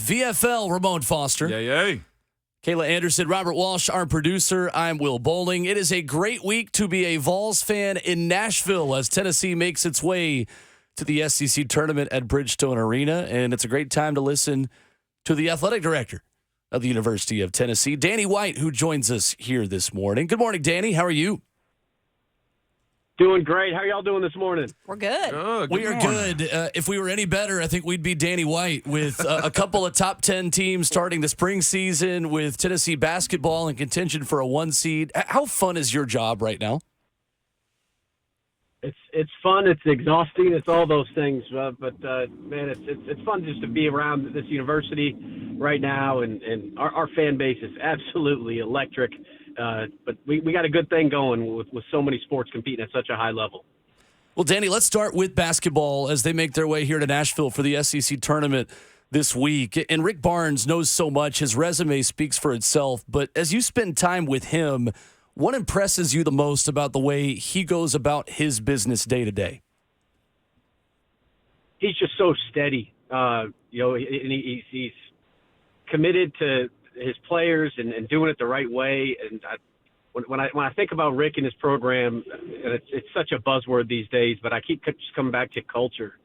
VFL, Ramon Foster. Yay. Kayla Anderson, Robert Walsh, our producer. I'm Will Bowling. It is a great week to be a Vols fan in Nashville as Tennessee makes its way to the SEC tournament at Bridgestone Arena. And it's a great time to listen to the athletic director of the University of Tennessee, Danny White, who joins us here this morning. Good morning, Danny. How are you? Doing great. How are y'all doing this morning? We're good. We are good. If we were any better, I think we'd be Danny White with a couple of top 10 teams starting the spring season with Tennessee basketball in contention for a 1 seed. How fun is your job right now? It's fun. It's exhausting. It's all those things. But man, it's fun just to be around this university right now, and our fan base is absolutely electric. But we got a good thing going with so many sports competing at such a high level. Well, Danny, let's start with basketball as they make their way here to Nashville for the SEC tournament this week. And Rick Barnes knows so much. His resume speaks for itself. But as you spend time with him, what impresses you the most about the way he goes about his business day to day? He's just so steady. He's committed to his players and doing it the right way. And when I think about Rick and his program, and it's such a buzzword these days, but I keep just coming back to culture.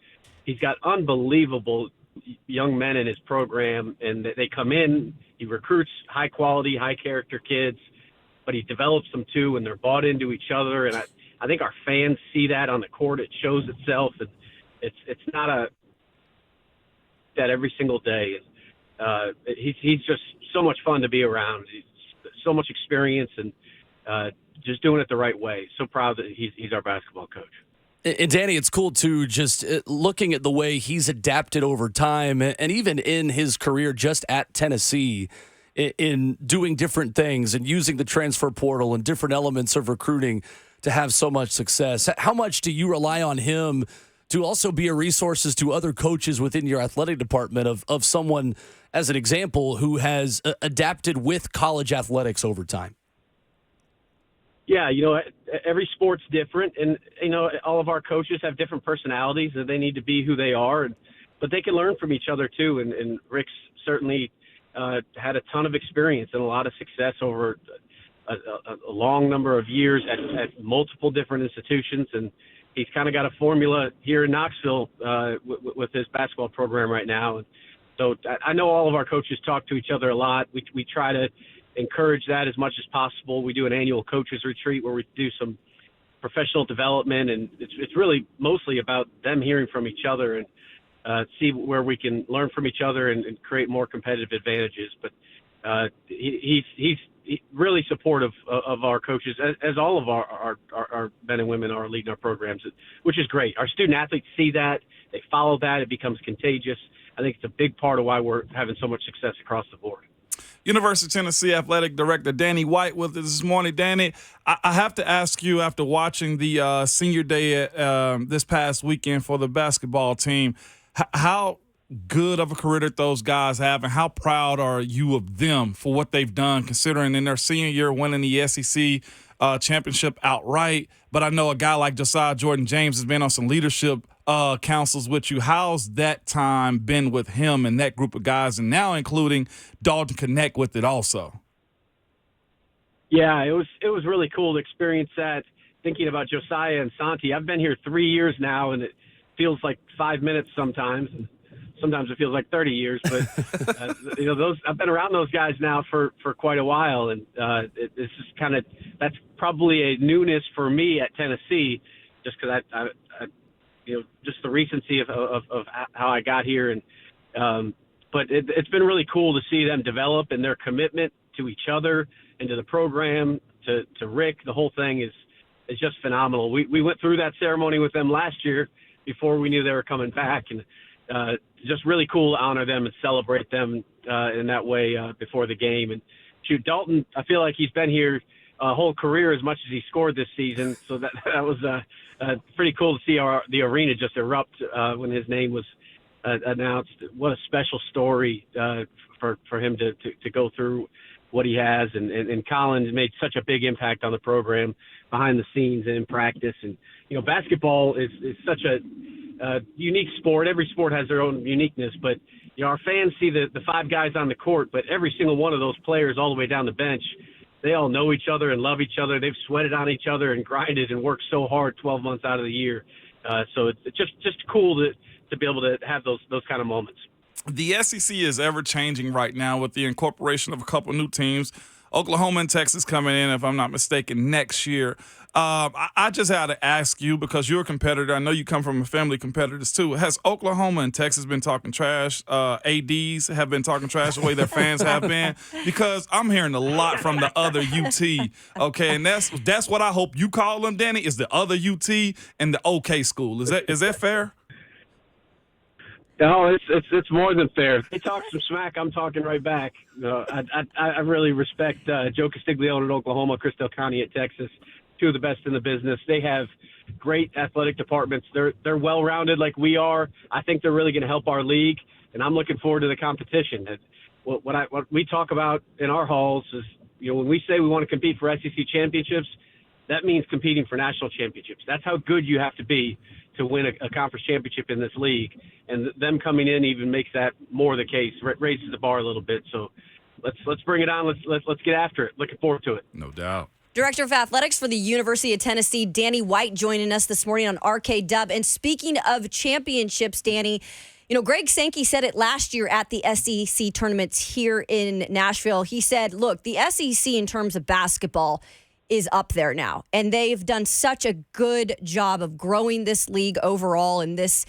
He's got unbelievable young men in his program, and they come in. He recruits high quality, high character kids, but he develops them too, and they're bought into each other. And I think our fans see that on the court. It shows itself, and it's not that every single day. He's just so much fun to be around. He's so much experience and just doing it the right way. So proud that he's our basketball coach. And Danny, it's cool too, just looking at the way he's adapted over time and even in his career just at Tennessee in doing different things and using the transfer portal and different elements of recruiting to have so much success. How much do you rely on him to also be a resource to other coaches within your athletic department of someone, as an example, who has adapted with college athletics over time? Yeah, every sport's different, and, all of our coaches have different personalities, and they need to be who they are, but they can learn from each other, too, and Rick's certainly had a ton of experience and a lot of success over a long number of years at multiple different institutions, and he's kind of got a formula here in Knoxville with his basketball program right now. So I know all of our coaches talk to each other a lot. We try to encourage that as much as possible. We do an annual coaches retreat where we do some professional development, and it's really mostly about them hearing from each other and see where we can learn from each other and create more competitive advantages. But he's really supportive of our coaches, as all of our men and women are leading our programs, which is great. Our student athletes see that. They follow that. It becomes contagious. I think it's a big part of why we're having so much success across the board. University of Tennessee Athletic Director Danny White with us this morning. Danny, I have to ask you, after watching the senior day this past weekend for the basketball team, how good of a career that those guys have, and how proud are you of them for what they've done, considering in their senior year winning the SEC championship outright? But I know a guy like Josiah Jordan-James has been on some leadership councils with you. How's that time been with him and that group of guys, and now including Dalton Connect with it also? Yeah, it was really cool to experience that. Thinking about Josiah and Santi, I've been here 3 years now, and it feels like 5 minutes sometimes. Sometimes it feels like 30 years, but I've been around those guys now for quite a while, and it's just that's probably a newness for me at Tennessee, just because I just the recency of how I got here, and but it's been really cool to see them develop and their commitment to each other and to the program, to Rick. The whole thing is just phenomenal. We went through that ceremony with them last year before we knew they were coming back, and just really cool to honor them and celebrate them in that way before the game. And shoot, Dalton, I feel like he's been here a whole career as much as he scored this season. So that was pretty cool to see the arena just erupt when his name was announced. What a special story for him to go through what he has, and Collins made such a big impact on the program behind the scenes and in practice. And basketball is such a unique sport. Every sport has their own uniqueness, but our fans see the five guys on the court, but every single one of those players all the way down the bench, they all know each other and love each other. They've sweated on each other and grinded and worked so hard 12 months out of the year. So it's just cool to be able to have those kind of moments. The SEC is ever changing right now with the incorporation of a couple new teams. Oklahoma and Texas coming in, if I'm not mistaken, next year. I just had to ask you, because you're a competitor. I know you come from a family of competitors too. Has Oklahoma and Texas been talking trash? ADs have been talking trash the way their fans have been? Because I'm hearing a lot from the other UT. Okay, and that's what I hope you call them, Danny, is the other UT and the OK school. Is that fair? No, it's more than fair. They talk some smack, I'm talking right back. I really respect Joe Castiglione at Oklahoma, Chris Del Conte at Texas, two of the best in the business. They have great athletic departments. They're well-rounded like we are. I think they're really going to help our league, and I'm looking forward to the competition. What we talk about in our halls is, when we say we want to compete for SEC championships, that means competing for national championships. That's how good you have to be to win a conference championship in this league, and them coming in even makes that more the case. Raises the bar a little bit. So let's bring it on. Let's get after it. Looking forward to it. No doubt. Director of Athletics for the University of Tennessee, Danny White, joining us this morning on RK Dub. And speaking of championships, Danny, Greg Sankey said it last year at the SEC tournaments here in Nashville. He said, look, the SEC in terms of basketball is up there now. And they've done such a good job of growing this league overall in this,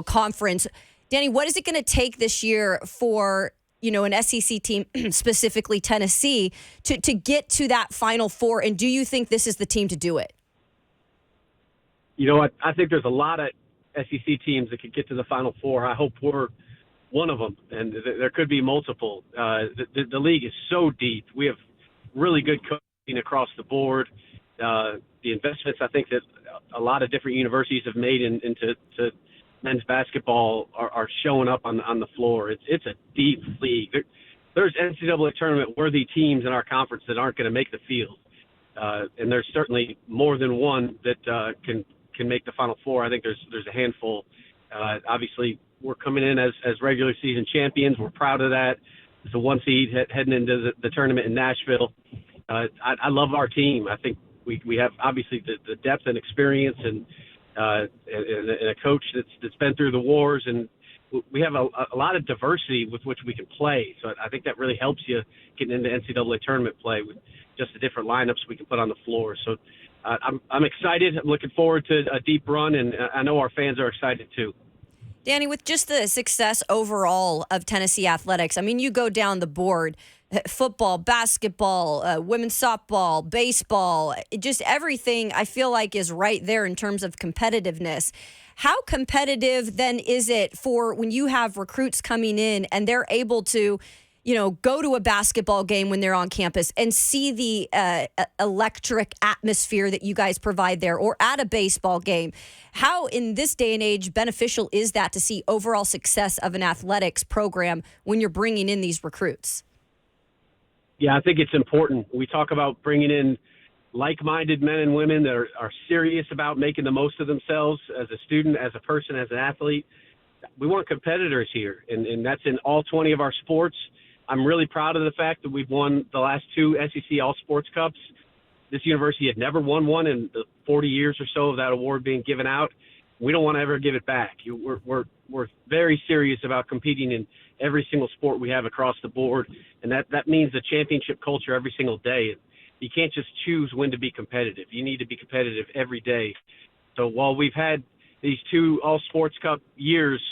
conference. Danny, what is it going to take this year for, an SEC team, specifically Tennessee, to get to that Final Four? And do you think this is the team to do it? You know what? I think there's a lot of SEC teams that could get to the Final Four. I hope we're one of them, and there could be multiple. The league is so deep. We have really good coaches across the board. The investments I think that a lot of different universities have made into men's basketball are showing up on the floor. It's a deep league. There's NCAA tournament worthy teams in our conference that aren't going to make the field, and there's certainly more than one that can make the Final Four. I think there's a handful. Obviously, we're coming in as regular season champions. We're proud of that. It's a one seed heading into the tournament in Nashville. I love our team. I think we have obviously the depth and experience and a coach that's been through the wars, and we have a lot of diversity with which we can play. So I think that really helps you getting into NCAA tournament play with just the different lineups we can put on the floor. So I'm excited. I'm looking forward to a deep run, and I know our fans are excited too. Danny, with just the success overall of Tennessee athletics, I mean, you go down the board. Football, basketball, women's softball, baseball, just everything I feel like is right there in terms of competitiveness. How competitive then is it for when you have recruits coming in and they're able to, go to a basketball game when they're on campus and see the electric atmosphere that you guys provide there, or at a baseball game? How, in this day and age, beneficial is that to see overall success of an athletics program when you're bringing in these recruits? Yeah, I think it's important. We talk about bringing in like-minded men and women that are serious about making the most of themselves as a student, as a person, as an athlete. We want competitors here, and that's in all 20 of our sports. I'm really proud of the fact that we've won the last two SEC All-Sports Cups. This university had never won one in the 40 years or so of that award being given out. We don't want to ever give it back. We're very serious about competing in every single sport we have across the board, and that means a championship culture every single day. You can't just choose when to be competitive. You need to be competitive every day. So while we've had these two All-Sports Cup years,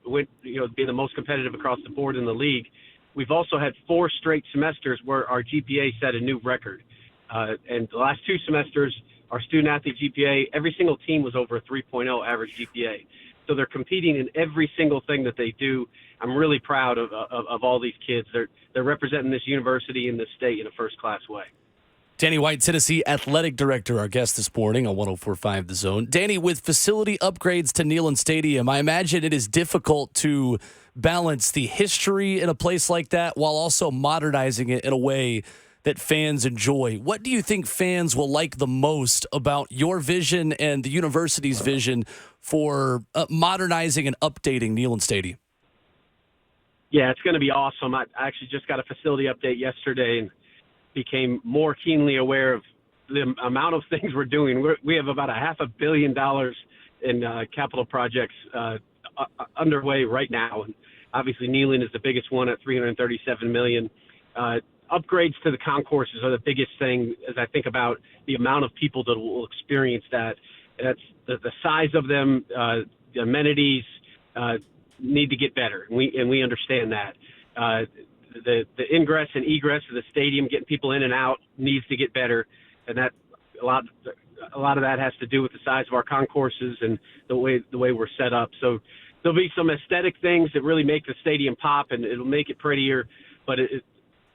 being the most competitive across the board in the league, we've also had 4 straight semesters where our GPA set a new record. And the last 2 semesters, our student-athlete GPA, every single team was over a 3.0 average GPA. So they're competing in every single thing that they do. I'm really proud of all these kids. They're representing this university and this state in a first-class way. Danny White, Tennessee Athletic Director, our guest this morning on 104.5 The Zone. Danny, with facility upgrades to Neyland Stadium, I imagine it is difficult to balance the history in a place like that while also modernizing it in a way that fans enjoy. What do you think fans will like the most about your vision and the university's vision for modernizing and updating Neyland Stadium? Yeah, it's going to be awesome. I actually just got a facility update yesterday and became more keenly aware of the amount of things we're doing. We have about $500 million in capital projects underway right now. And obviously, Neyland is the biggest one at $337 million. Upgrades to the concourses are the biggest thing as I think about the amount of people that will experience that. That's the size of them, the amenities need to get better, and we understand that. The ingress and egress of the stadium, getting people in and out, needs to get better, and that a lot of that has to do with the size of our concourses and the way we're set up. So there'll be some aesthetic things that really make the stadium pop, and it'll make it prettier, but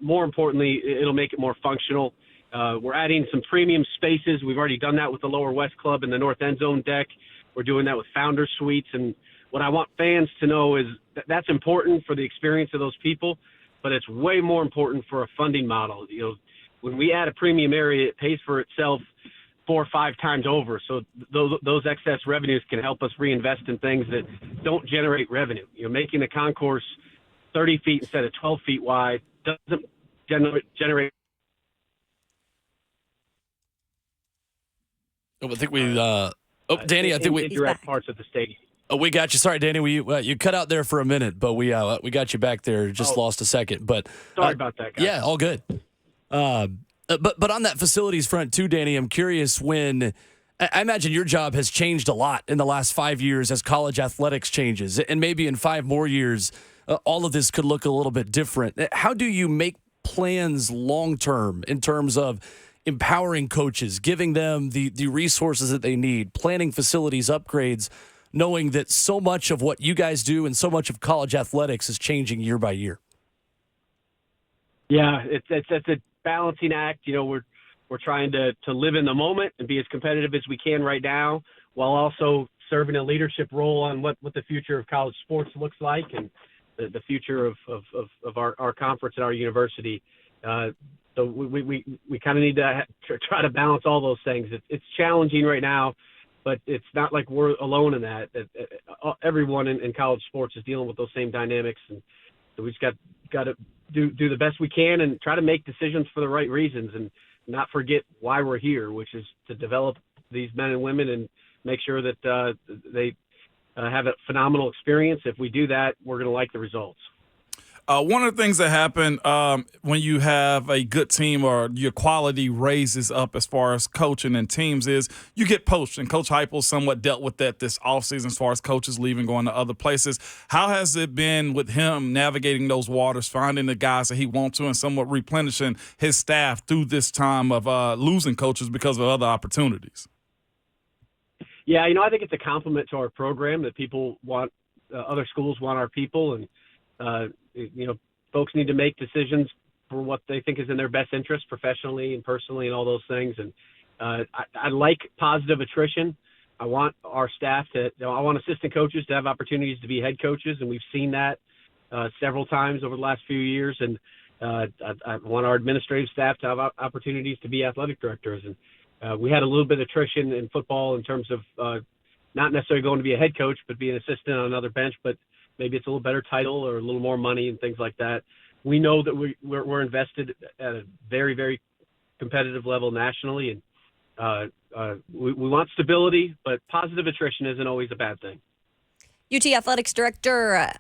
more importantly, it'll make it more functional. We're adding some premium spaces. We've already done that with the Lower West Club and the North End Zone deck. We're doing that with Founder Suites, and what I want fans to know is that's important for the experience of those people, but it's way more important for a funding model. You know, when we add a premium area, it pays for itself 4 or 5 times over. So those excess revenues can help us reinvest in things that don't generate revenue. You know, making the concourse 30 feet instead of 12 feet wide doesn't generate. I think we. Danny, I think we indirect parts of the stadium. Oh, we got you. Sorry, Danny. You cut out there for a minute, but we got you back there. Just lost a second, but sorry about that, guys. Yeah, all good. But on that facilities front too, Danny, I'm curious when. I imagine your job has changed a lot in the last 5 years as college athletics changes, and maybe in 5 more years, all of this could look a little bit different. How do you make plans long term in terms of empowering coaches, giving them the resources that they need, planning facilities upgrades, knowing that so much of what you guys do and so much of college athletics is changing year by year? Yeah, it's a balancing act. You know, we're trying to live in the moment and be as competitive as we can right now, while also serving a leadership role on what the future of college sports looks like and the future of our conference and our university. So we kind of need to try to balance all those things. It's challenging right now, but it's not like we're alone in that. Everyone in college sports is dealing with those same dynamics, and so we just got to do the best we can and try to make decisions for the right reasons and not forget why we're here, which is to develop these men and women and make sure that they have a phenomenal experience. If we do that, we're going to like the results. One of the things that happen when you have a good team or your quality raises up as far as coaching and teams is you get poached. And Coach Heupel somewhat dealt with that this offseason as far as coaches leaving, going to other places. How has it been with him navigating those waters, finding the guys that he wants to, and somewhat replenishing his staff through this time of losing coaches because of other opportunities? Yeah, I think it's a compliment to our program that people want, other schools want our people, and folks need to make decisions for what they think is in their best interest professionally and personally and all those things. And I like positive attrition. I want our staff I want assistant coaches to have opportunities to be head coaches, and we've seen that several times over the last few years. And I want our administrative staff to have opportunities to be athletic directors. And we had a little bit of attrition in football in terms of not necessarily going to be a head coach, but be an assistant on another bench, but maybe it's a little better title or a little more money and things like that. We know that we're invested at a very, very competitive level nationally, and we want stability, but positive attrition isn't always a bad thing. UT Athletics Director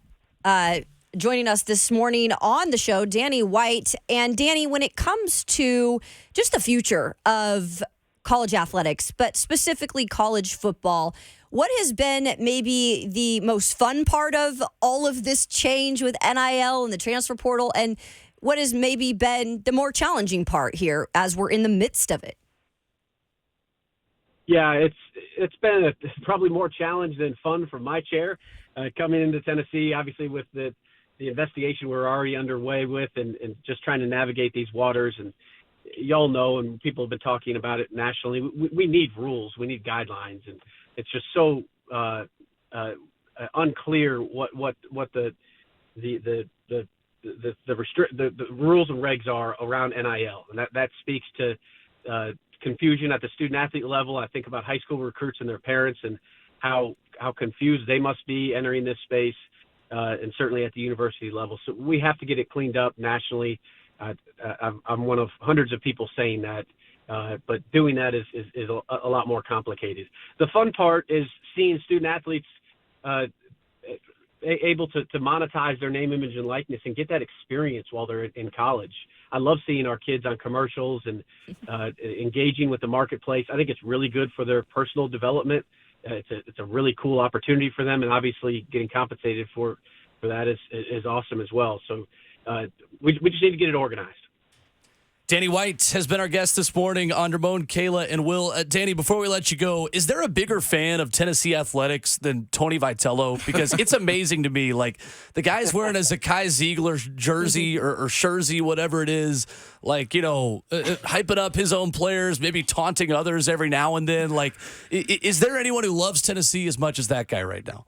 joining us this morning on the show, Danny White. And Danny, when it comes to just the future of college athletics, but specifically college football, what has been maybe the most fun part of all of this change with NIL and the transfer portal, and what has maybe been the more challenging part here as we're in the midst of it? Yeah, it's been probably more challenge than fun from my chair. Coming into Tennessee, obviously with the investigation we're already underway with, and just trying to navigate these waters. And y'all know, and people have been talking about it nationally. We need rules, we need guidelines, and it's just so unclear what the rules and regs are around NIL, and that speaks to confusion at the student athlete level. I think about high school recruits and their parents and how confused they must be entering this space, and certainly at the university level. So we have to get it cleaned up nationally. I'm one of hundreds of people saying that, but doing that is a lot more complicated. The fun part is seeing student athletes able to monetize their name, image, and likeness and get that experience while they're in college. I love seeing our kids on commercials and engaging with the marketplace. I think it's really good for their personal development. It's a really cool opportunity for them, and obviously getting compensated for that is awesome as well. So we just need to get it organized. Danny White has been our guest this morning on Ramon, Kayla, and Will. Danny, before we let you go, is there a bigger fan of Tennessee athletics than Tony Vitello? Because it's amazing to me. Like, the guy's wearing a Zakai Ziegler jersey or jersey, whatever it is, like, hyping up his own players, maybe taunting others every now and then. Like, is there anyone who loves Tennessee as much as that guy right now?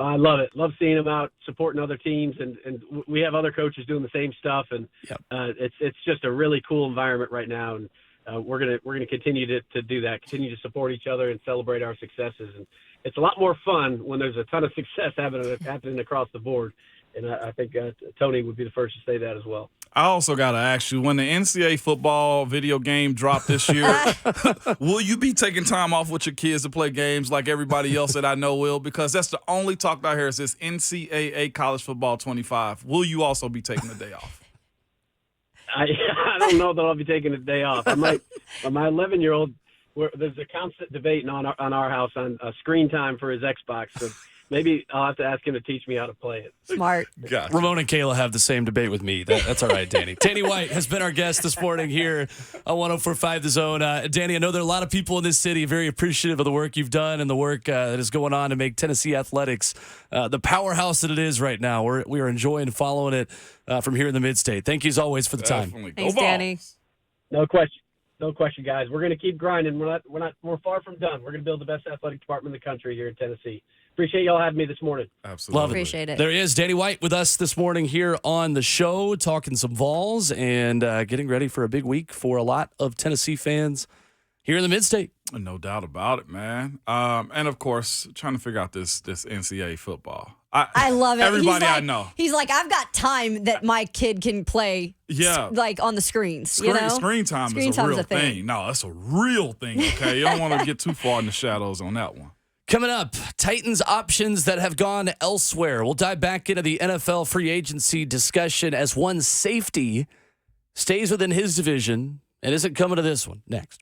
I love it. Love seeing him out supporting other teams, and we have other coaches doing the same stuff, and yep. It's just a really cool environment right now, and we're gonna continue to do that, continue to support each other and celebrate our successes, and it's a lot more fun when there's a ton of success happening across the board, and I think Tony would be the first to say that as well. I also got to ask you, when the NCAA football video game dropped this year, will you be taking time off with your kids to play games like everybody else that I know will? Because that's the only talk I hear is this NCAA College Football 25. Will you also be taking the day off? I don't know that I'll be taking a day off. I might. My 11-year-old, there's a constant debate on our house on screen time for his Xbox. So maybe I'll have to ask him to teach me how to play it. Smart. Gotcha. Ramon and Kayla have the same debate with me. That's all right, Danny. Danny White has been our guest this morning here on 104.5 The Zone. Danny, I know there are a lot of people in this city very appreciative of the work you've done and the work that is going on to make Tennessee athletics the powerhouse that it is right now. We are enjoying following it from here in the Mid-State. Thank you as always for the time. Thanks, Danny. No question, guys. We're going to keep grinding. We're far from done. We're going to build the best athletic department in the country here in Tennessee. Appreciate y'all having me this morning. Absolutely. Love it. Appreciate it. There is Danny White with us this morning here on the show, talking some Vols and getting ready for a big week for a lot of Tennessee fans here in the Mid-State. No doubt about it, man. And, of course, trying to figure out this NCAA football. I love it. Everybody I know. He's like, I've got time that my kid can play, like on the screens. Screen time is a real thing. thing. No, that's a real thing, okay? You don't want to get too far in the shadows on that one. Coming up, Titans options that have gone elsewhere. We'll dive back into the NFL free agency discussion as one safety stays within his division and isn't coming to this one. Next.